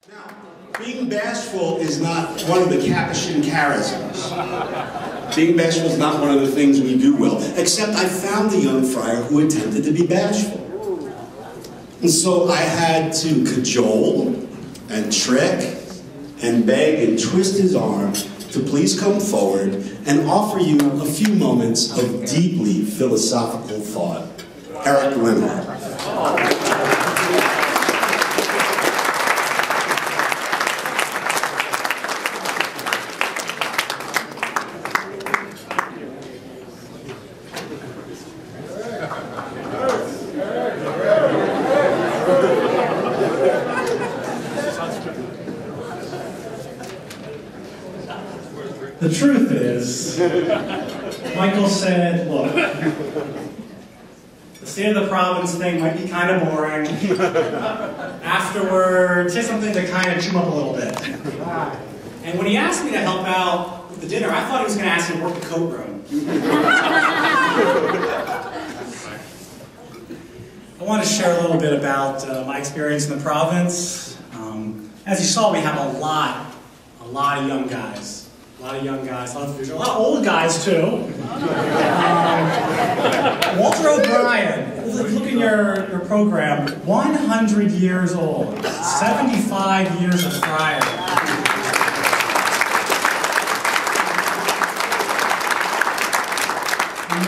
Now, being bashful is not one of the Capuchin charisms. Being bashful is not one of the things we do well, except I found a young friar who attempted to be bashful. And so I had to cajole and trick and beg and twist his arm to please come forward and offer you a few moments of deeply philosophical thought. Erik. The truth is, Michael said, look, the state of the province thing might be kind of boring. Afterwards, say something to kind of chew up a little bit. And when he asked me to help out with the dinner, I thought he was going to ask me to work the coat room. I want to share a little bit about my experience in the province. As you saw, we have a lot of young guys. A lot of young guys, a lot of old guys too. Walter O'Brien, look in your program, 100 years old, 75 years of friar.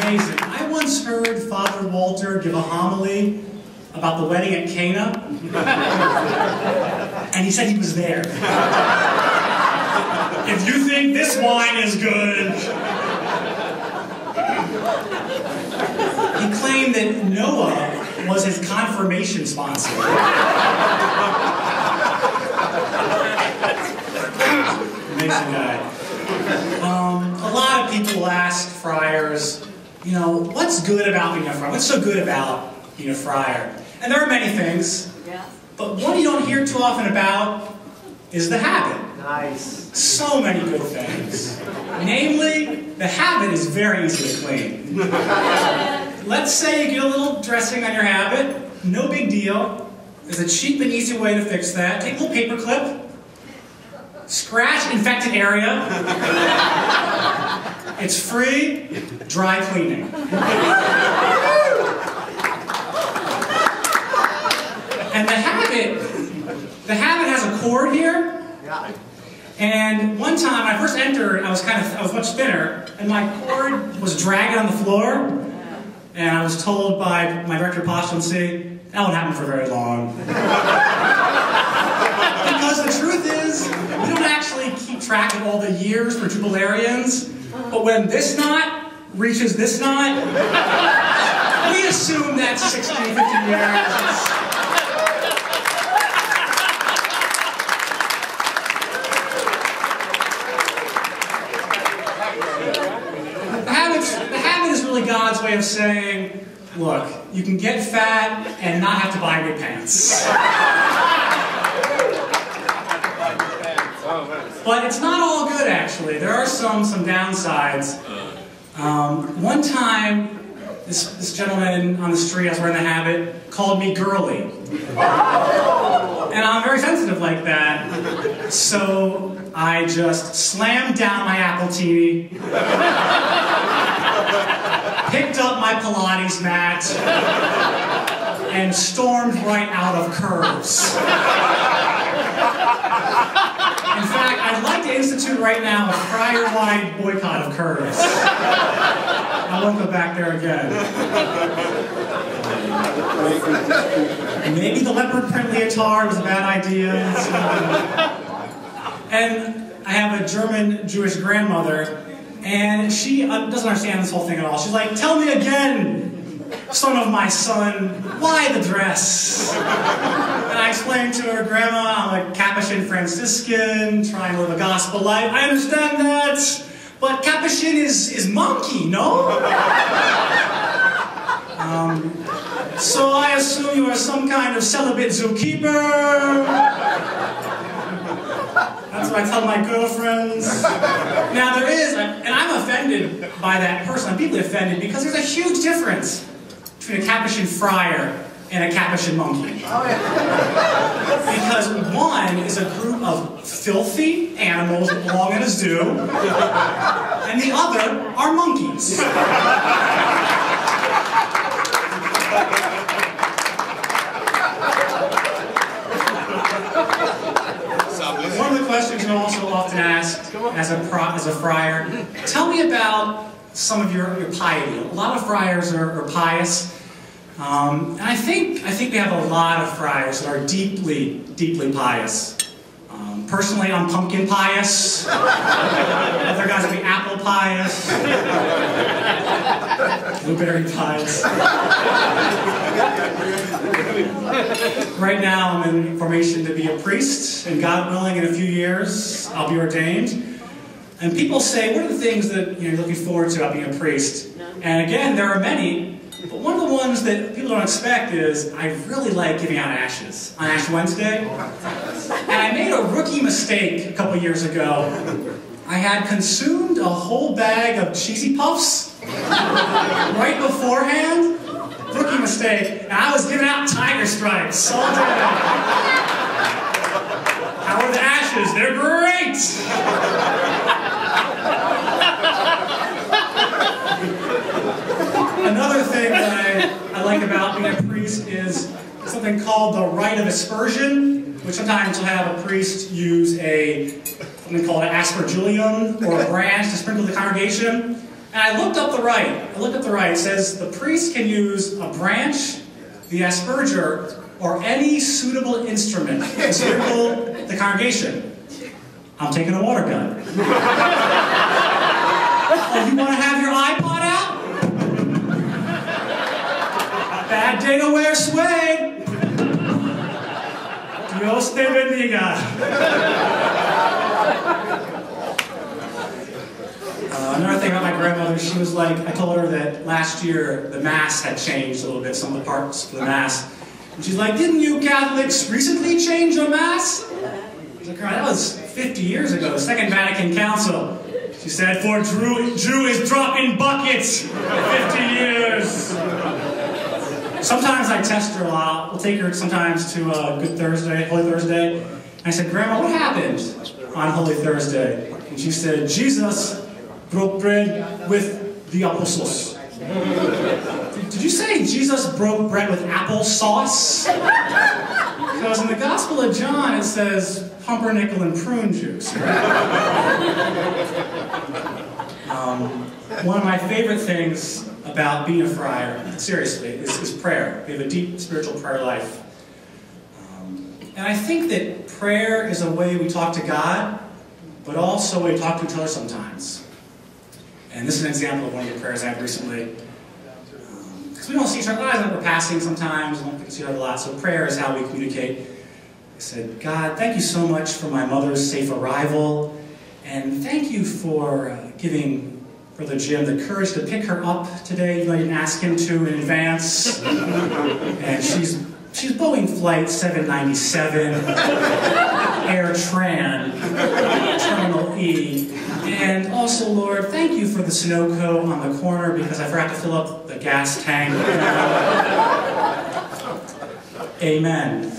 Amazing. I once heard Father Walter give a homily about the wedding at Cana, and he said he was there. If you think this wine is good. He claimed that Noah was his confirmation sponsor. Amazing guy. A lot of people ask friars, you know, what's good about being a friar? What's so good about being a friar? And there are many things, but one you don't hear too often about is the habit. Nice. So many good things. Namely, the habit is very easy to clean. Let's say you get a little dressing on your habit. No big deal. There's a cheap and easy way to fix that. Take a little paper clip. Scratch infected area. It's free. Dry cleaning. And the habit has a cord here. And one time, when I first entered, I was much thinner, and my cord was dragging on the floor, and I was told by my director of postulancy, that won't happen for very long. Because the truth is, we don't actually keep track of all the years for jubilarians, but when this knot reaches this knot, we assume that's 60, 50 years. The habit is really God's way of saying, look, you can get fat and not have to buy good pants. But it's not all good, actually. There are some downsides. One time, this gentleman on the street, I was wearing the habit, called me girly. And I'm very sensitive like that. So I just slammed down my Appletini, picked up my Pilates mat, and stormed right out of Curves. In fact, I'd like to institute right now a friar-wide boycott of Curves. I won't go back there again. Maybe the leopard print leotard was a bad idea. And I have a German Jewish grandmother, and she doesn't understand this whole thing at all. She's like, tell me again, son of my son, why the dress? And I explained to her, Grandma, I'm a Capuchin Franciscan, trying to live a gospel life. I understand that, but Capuchin is monkey, no? So I assume you are some kind of celibate zookeeper. That's what I tell my girlfriends. Now there is, and I'm offended by that person, I'm deeply offended because there's a huge difference between a Capuchin friar and a Capuchin monkey. Oh, yeah. Because one is a group of filthy animals that belong in a zoo, and the other are monkeys. One of the questions you're also often asked as a friar, tell me about some of your piety. A lot of friars are pious. And I think we have a lot of friars that are deeply, deeply pious. Personally, I'm pumpkin pious. Other guys will be apple pious. Blueberry pious. Right now, I'm in formation to be a priest, and God willing, in a few years, I'll be ordained. And people say, what are the things that you're looking forward to about being a priest? And again, there are many. But one of the ones that people don't expect is, I really like giving out ashes on Ash Wednesday. And I made a rookie mistake a couple years ago. I had consumed a whole bag of Cheesy Puffs right beforehand. Rookie mistake. And I was giving out Tiger Stripes all day. How are the ashes? They're great! Another thing that I like about being a priest is something called the rite of aspersion, which sometimes will have a priest use something called an aspergillium, or a branch to sprinkle the congregation. And I looked up the rite. It says the priest can use a branch, the asperger, or any suitable instrument to sprinkle the congregation. I'm taking a water gun. Oh, you want to have your iPod out? Bad day to wear suede. Dios te bendiga. Another thing about my grandmother, she was like, I told her that last year the Mass had changed a little bit, some of the parts for the Mass. And she's like, didn't you Catholics recently change your Mass? I was like, that was 50 years ago, the Second Vatican Council. She said, for Drew is dropping buckets 50 years. Sometimes I test her a lot. We'll take her sometimes to Good Thursday, Holy Thursday. And I said, Grandma, what happened on Holy Thursday? And she said, Jesus broke bread with the apostles. Did you say Jesus broke bread with applesauce? Because in the Gospel of John it says pumpernickel and prune juice. One of my favorite things about being a friar, seriously, is prayer. We have a deep spiritual prayer life. And I think that prayer is a way we talk to God, but also a way we talk to each other sometimes. And this is an example of one of the prayers I had recently. Because we don't see each other, we're passing sometimes, we don't see each other a lot, so prayer is how we communicate. I said, God, thank you so much for my mother's safe arrival, and thank you for giving Brother Jim the courage to pick her up today. I didn't ask him to in advance. And she's Boeing Flight 797, Air Tran, Terminal E. And also, Lord, thank you for the Sunoco on the corner because I forgot to fill up the gas tank. Amen.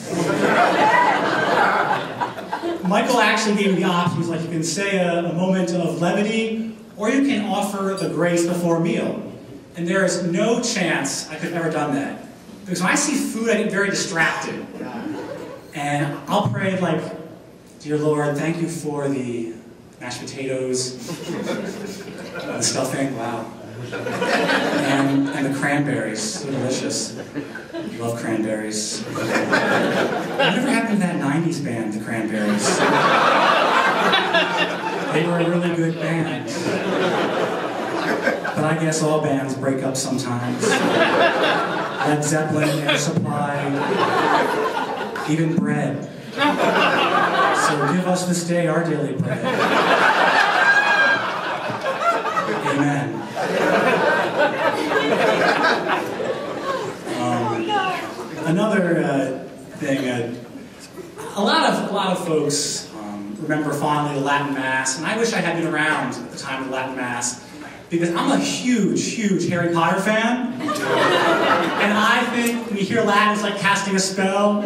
Michael actually gave me the option. He was like, you can say a moment of levity, or you can offer the grace before a meal. And there is no chance I could have ever done that. Because when I see food, I get very distracted. And I'll pray like, dear Lord, thank you for the mashed potatoes, the stuffing, wow. And the cranberries, so delicious. Love cranberries. Whatever happened to that 90s band, the Cranberries? They were a really good band. But I guess all bands break up sometimes. Led Zeppelin, Air Supply, even bread. So give us this day our daily bread. Amen. Another thing, a lot of folks remember fondly the Latin Mass, and I wish I had been around at the time of the Latin Mass. because I'm a huge Harry Potter fan. And I think when you hear Latin, it's like casting a spell.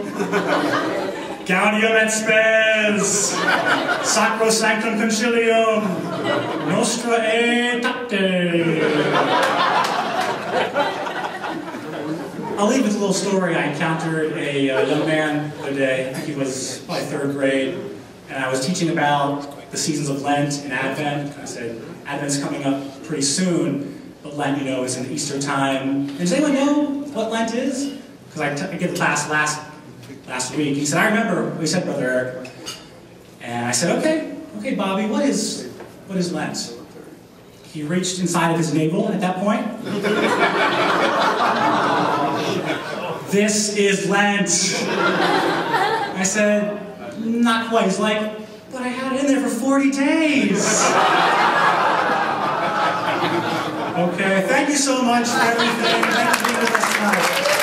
Gaudium et spes, sacro sanctum concilium, nostra aetate. I'll leave with a little story. I encountered a young man the other day. I think he was probably 3rd grade, and I was teaching about the seasons of Lent and Advent. I said, Advent's coming up pretty soon, but Lent, you know, is in Easter time. And does anyone know what Lent is? Because I did the class last week. He said, I remember what he said, Brother Eric. And I said, okay, Bobby, what is Lent? He reached inside of his navel at that point. This is Lent. I said, not quite. He's like, but I had it in there for 40 days. Okay, thank you so much for everything. Thank you for being with us tonight.